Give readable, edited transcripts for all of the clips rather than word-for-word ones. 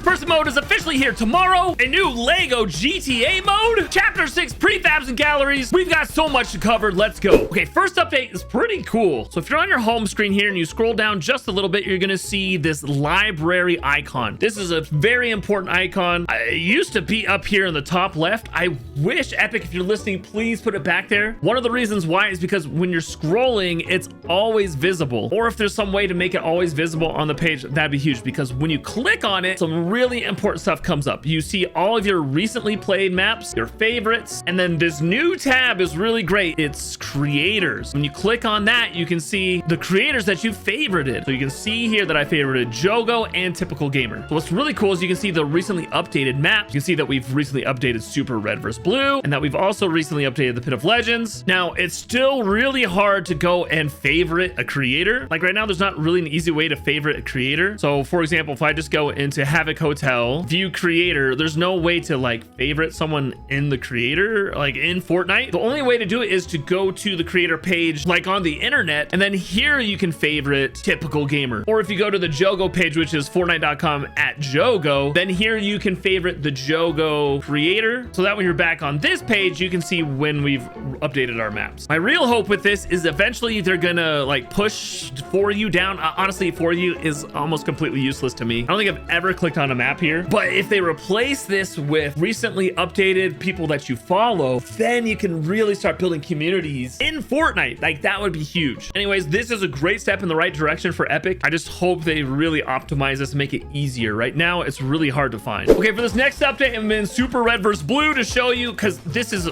first person mode is officially here tomorrow. A new Lego GTA mode, chapter 6 prefabs and galleries. We've got so much to cover. Let's go. Okay, first update is pretty cool. So if you're on your home screen here and you scroll down just a little bit, you're gonna see this library icon. This is a very important icon. It used to be up here in the top left. I wish, Epic, if you're listening, please put it back there. One of the reasons why is because when you're scrolling, it's always visible. Or if there's some way to make it always visible on the page, that'd be huge, because when you click on it, some really important stuff comes up. You see all of your recently played maps, your favorites, and then this new tab is really great. It's creators. When you click on that, you can see the creators that you favorited. So you can see here that I favorited Jogo and Typical Gamer. So what's really cool is you can see the recently updated maps. You can see that we've recently updated Super Red vs. Blue, and that we've also recently updated the Pit of Legends. Now, it's still really hard to go and favorite a creator. Like right now, there's not really an easy way to favorite a creator. So for example, if I just go into Havoc Hotel, view creator, there's no way to like favorite someone in the creator, like in Fortnite. The only way to do it is to go to the creator page, like on the internet, and then here you can favorite Typical Gamer. Or if you go to the Jogo page, which is fortnite.com/Jogo, then here you can favorite the Jogo creator. So that when you're back on this page, you can see when we've updated our maps. My real hope with this is eventually they're gonna like push For You down. Honestly, For You is almost completely useless to me. I don't think I've ever clicked on a map here, but if they replace this with recently updated people that you follow, then you can really start building communities in Fortnite. Like that would be huge. Anyways, this is a great step in the right direction for Epic. I just hope they really optimize this and make it easier. Right now, it's really hard to find. Okay, for this next update, I'm in Super Red vs. Blue to show you, because this is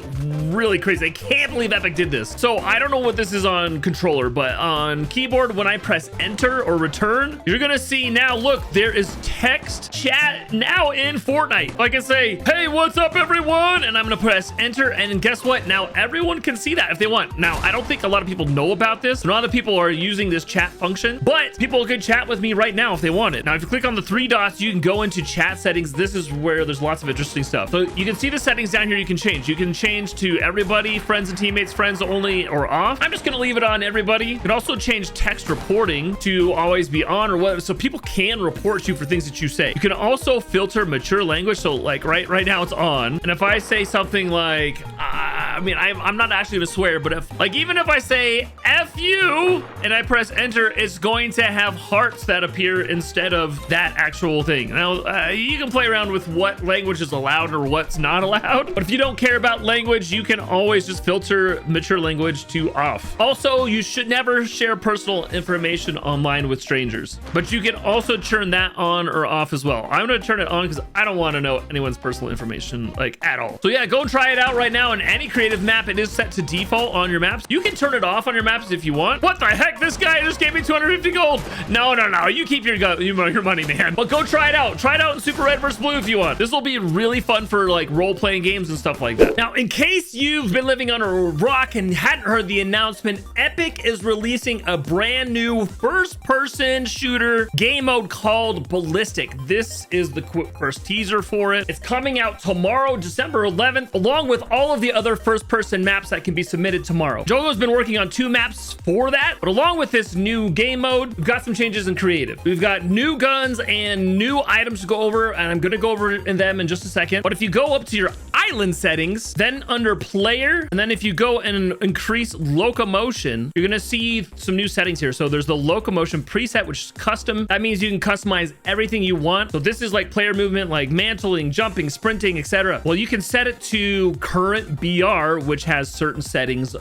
really crazy. I can't believe Epic did this. So I don't know what this is on controller, but on keyboard, when I press enter or return, you're gonna see now, look, there is text chat now in Fortnite. I can say, hey, what's up everyone? And I'm gonna press enter, and guess what? Now everyone can see that if they want. Now, I don't think a lot of people know about this. Not a lot of people are using this chat function, but people can chat with me right now if they want it. Now, if you click on the three dots, you can go into chat settings. This is where there's lots of interesting stuff. So you can see the settings down here you can change. You can change to everybody, friends and teammates, friends only, or off. I'm just gonna leave it on everybody. You can also change text reporting to always be on or what, so people can report you for things that you say. You can also filter mature language. So like right now it's on. And if I say something like, I mean, I'm not actually gonna swear, but if like, even if I say F you and I press enter, it's going to have hearts that appear instead of that actual thing. Now, you can play around with what language is allowed or what's not allowed, but if you don't care about language, you can always just filter mature language to off. Also, you should never share personal information online with strangers, but you can also turn that on or off as well. I'm gonna turn it on because I don't want to know anyone's personal information like at all. So yeah, go try it out right now. In any creative map, it is set to default on your maps. You can turn it off on your maps if you want. What the heck? This guy just gave me 250 gold. No. You keep your money, man. But go try it out. Try it out in Super Red vs. Blue if you want. This will be really fun for like role-playing games and stuff like that. Now, in case you've been living under a rock and hadn't heard the announcement, Epic is releasing a brand new first-person shooter game mode called Ballistic. This is the first teaser for it. It's coming out tomorrow, December 11th, along with all of the other first-person maps that can be submitted tomorrow. Jogo's been working on 2 maps for that, but along with this new game mode, we've got some changes in creative. We've got new guns and new items to go over, and I'm gonna go over them in just a second. But if you go up to your island settings, then under player, and then if you go and increase locomotion, you're gonna see some new settings here. So there's the locomotion preset, which is custom. That means you can customize everything you want. So this is like player movement, like mantling, jumping, sprinting, etc. Well, you can set it to current BR, which has certain settings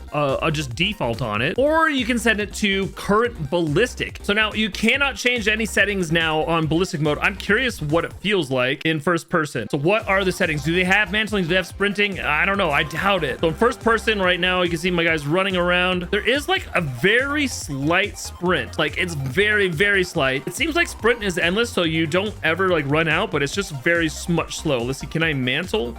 just default on it, or you can set it to current ballistic. So now you cannot change any settings now on ballistic mode. I'm curious what it feels like in first person. So what are the settings? Do they have mantling? Do they have sprinting? I don't know. I doubt it. So in first person right now, you can see my guys running around. There is like a very slight sprint. Like it's very, very slight. It seems like sprint is endless, so you don't ever like run out, but it's just very much slow. Let's see. Can I mantle?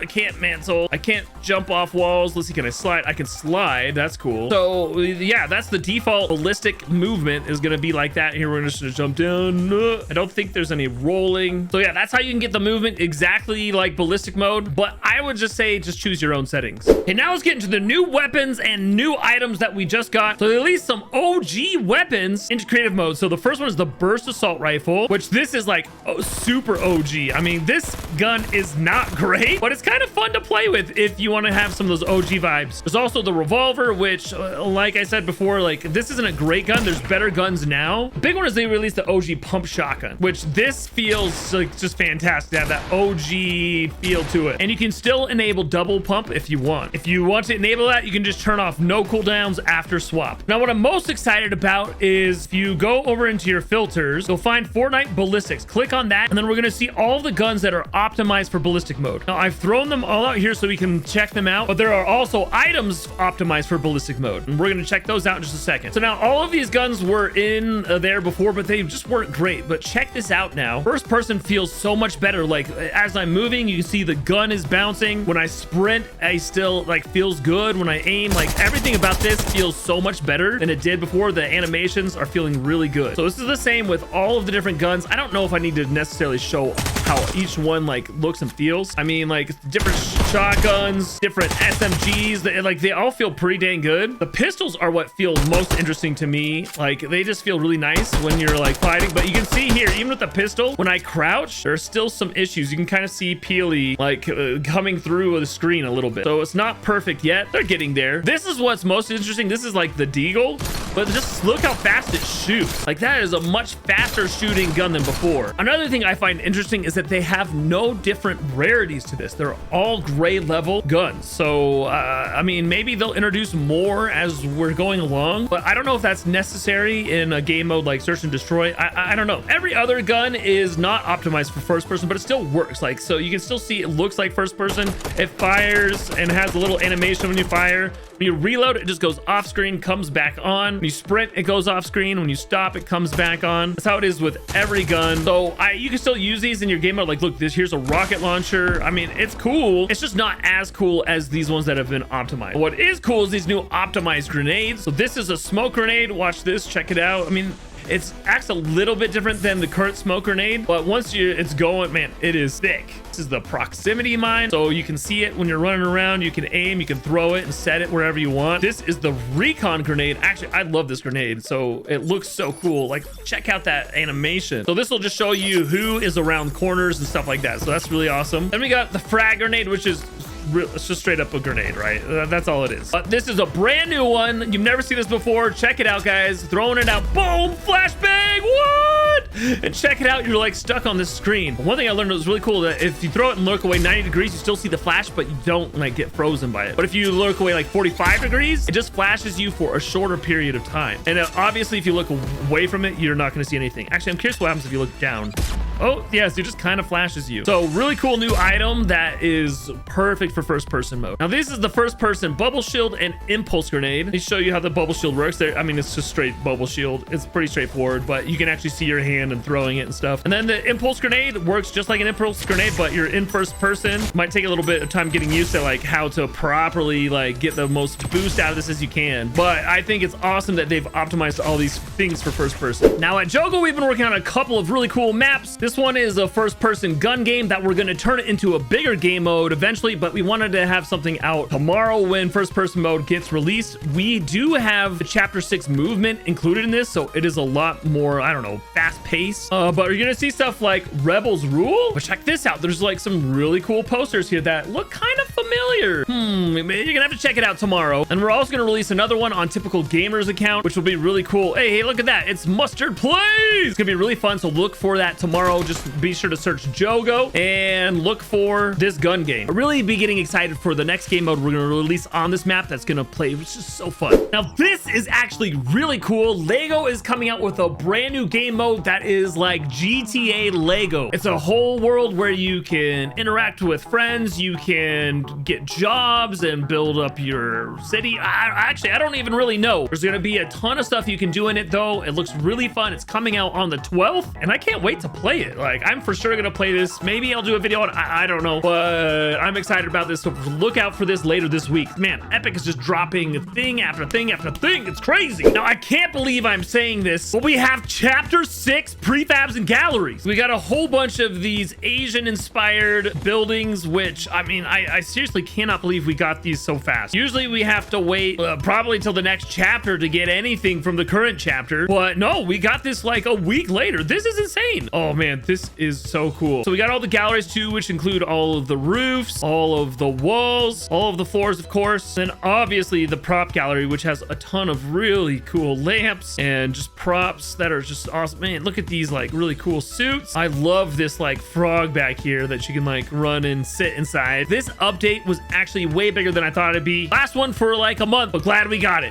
I can't mantle. I can't jump off walls. Let's see, can I slide? I can slide. That's cool. So yeah, that's the default ballistic movement is gonna be like that. Here, we're just gonna jump down. I don't think there's any rolling. So yeah, that's how you can get the movement exactly like ballistic mode. But I would just say, just choose your own settings. Okay, now let's get into the new weapons and new items that we just got. So at least some OG weapons into creative mode. So the first one is the burst assault rifle, which this is like super OG. I mean, this gun is not great, but it's kind of fun to play with if you want to have some of those OG vibes. There's also the revolver, which like I said before, like this isn't a great gun. There's better guns now. The big one is they released the OG pump shotgun, which this feels like just fantastic to have that OG feel to it. And you can still enable double pump if you want. If you want to enable that, you can just turn off no cooldowns after swap. Now, what I'm most excited about is if you go over into your filters, you'll find Fortnite ballistics. Click on that, and then we're going to see all the guns that are optimized for ballistic mode. Now, I've thrown them all out here so we can check them out, but there are also items optimized for ballistic mode, and we're going to check those out in just a second. So now all of these guns were in there before, but they just weren't great. But check this out now. First person feels so much better. Like as I'm moving, you can see the gun is bouncing. When I sprint, I still like feels good. When I aim, like everything about this feels so much better than it did before. The animations are feeling really good. So this is the same with all of the different guns. I don't know if I need to necessarily show how each one like looks and feels. I mean, like different shotguns, different SMGs, like they all feel pretty dang good. The pistols are what feel most interesting to me. Like they just feel really nice when you're like fighting. But you can see here, even with the pistol, when I crouch, there's still some issues. You can kind of see Peely like coming through the screen a little bit. So it's not perfect yet. They're getting there. This is what's most interesting. This is like the Deagle, but just look how fast it shoots. Like that is a much faster shooting gun than before. Another thing I find interesting is that they have no different rarities to this. They're all grade level guns. So I mean, maybe they'll introduce more as we're going along, but I don't know if that's necessary in a game mode like search and destroy. I don't know. Every other gun is not optimized for first person, but it still works. Like, so you can still see it looks like first person. It fires and has a little animation when you fire. When you reload, it just goes off screen, comes back on. When you sprint, it goes off screen. When you stop, it comes back on. That's how it is with every gun. So you can still use these in your game mode. Like, look, here's a rocket launcher. I mean, it's cool. It's just not as cool as these ones that have been optimized. What is cool is these new optimized grenades. So this is a smoke grenade. Watch this, check it out. I mean, it acts a little bit different than the current smoke grenade, but once it's going, man, it is thick. This is the proximity mine, so you can see it when you're running around. You can aim, you can throw it and set it wherever you want. This is the recon grenade. Actually, I love this grenade, so it looks so cool. Like, check out that animation. So this will just show you who is around corners and stuff like that, so that's really awesome. Then we got the frag grenade, which is it's just straight up a grenade, right? That's all it is. But this is a brand new one. You've never seen this before. Check it out, guys. Throwing it out. Boom! Flashbang! What? And check it out. You're like stuck on this screen. One thing I learned was really cool that if you throw it and look away 90 degrees, you still see the flash, but you don't like get frozen by it. But if you look away like 45 degrees, it just flashes you for a shorter period of time. And obviously, if you look away from it, you're not going to see anything. Actually, I'm curious what happens if you look down. Oh, yes, it just kind of flashes you. So really cool new item that is perfect for first person mode. Now, this is the first person bubble shield and impulse grenade. Let me show you how the bubble shield works there. I mean, it's just straight bubble shield. It's pretty straightforward, but you can actually see your hand and throwing it and stuff. And then the impulse grenade works just like an impulse grenade, but you're in first person. Might take a little bit of time getting used to like how to properly like get the most boost out of this as you can. But I think it's awesome that they've optimized all these things for first person. Now at Jogo, we've been working on a couple of really cool maps. This one is a first person gun game that we're going to turn it into a bigger game mode eventually, but we wanted to have something out tomorrow when first person mode gets released. We do have the chapter 6 movement included in this, so it is a lot more, I don't know, fast paced. But you're going to see stuff like Rebels Rule. But check this out. There's like some really cool posters here that look kind of familiar. You're going to have to check it out tomorrow. And we're also going to release another one on Typical Gamers account, which will be really cool. Hey, look at that. It's Mustard Plays. It's going to be really fun. So look for that tomorrow. Just be sure to search Jogo and look for this gun game. I'm really be getting excited for the next game mode we're going to release on this map that's going to play, which is so fun. Now, this is actually really cool. Lego is coming out with a brand new game mode that is like GTA Lego. It's a whole world where you can interact with friends. You can can get jobs and build up your city. Actually, I don't even really know. There's gonna be a ton of stuff you can do in it though. It looks really fun. It's coming out on the 12th and I can't wait to play it. Like, I'm for sure gonna play this. Maybe I'll do a video on it. I don't know, but I'm excited about this. So look out for this later this week. Man, Epic is just dropping thing after thing after thing. It's crazy. Now, I can't believe I'm saying this, but we have chapter 6 prefabs and galleries. We got a whole bunch of these Asian inspired buildings, which I mean, I seriously cannot believe we got these so fast. Usually we have to wait probably till the next chapter to get anything from the current chapter, but no, we got this like a week later. This is insane. Oh man, this is so cool. So we got all the galleries too, which include all of the roofs, all of the walls, all of the floors, of course, and obviously the prop gallery, which has a ton of really cool lamps and just props that are just awesome. Man, look at these like really cool suits. I love this like frog back here that you can like run and sit inside. This update was actually way bigger than I thought it'd be. Last one for like a month, but glad we got it.